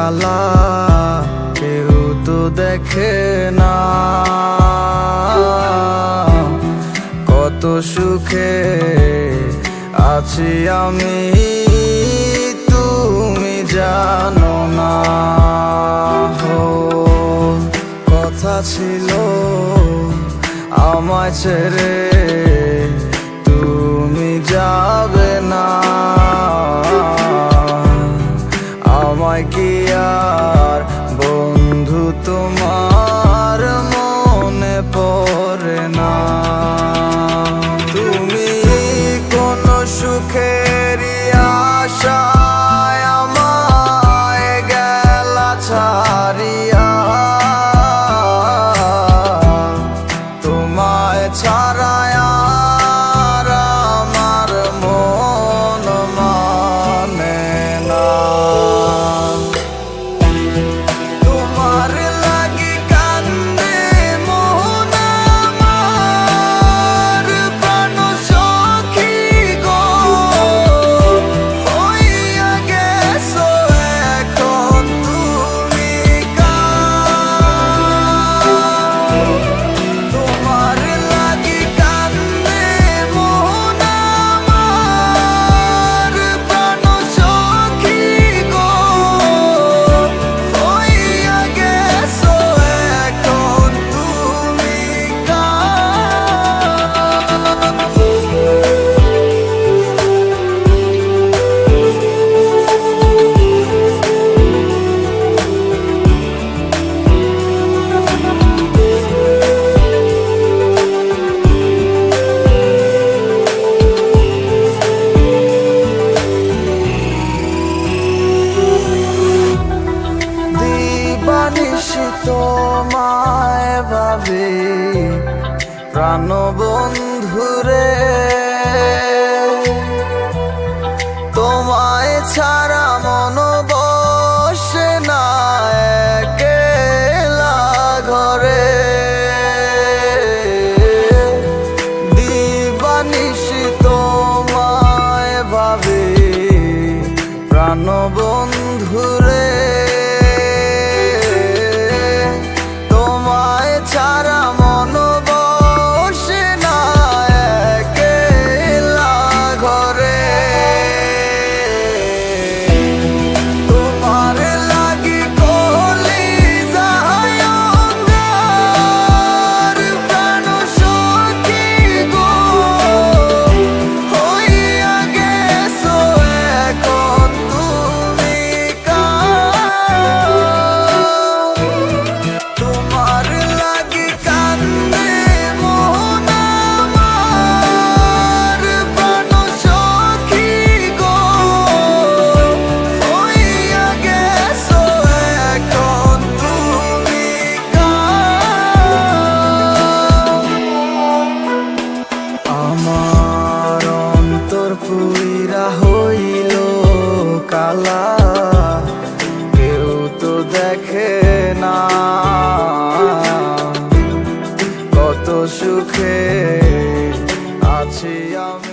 কালা কেউ তো দেখে না। কত সুখে আছি আমি তুমি জানো না। কথা ছিল আমায় ছেড়ে তুমি যাবে না। আমায় কি আর বন্ধু তোমার মনে পড়ে না? তুমি কোন সুখেরই আশায় আমায় গেলা ছাড়িয়া। তোমায় ছাড়া আর আমার মন মানে না। তোমার লাগি কান্দে মন আমার প্রাণ সখী গো। হইয়া গেছো এখন তুমি তোমার লাগি কান্দে মন আমার প্রাণ সখী গো। হইয়া গেছো এখন তুমি তোমায় ভাবি প্রাণ বন্ধুরে। তোমায় ছাড়া মন বসে না একলা ঘরে। দিবানিশি তোমায় ভাবি প্রাণ বন্ধুরে। ছাড়া মন বসে না একলা ঘরে। তোমার লাগি কলিজায় অন্ধকার প্রাণ সখী গো। হইয়া গেছো এখন তুমি তোমার পুইরা হইল কালা কেউ তো দেখে না। কত সুখে আছি আমি।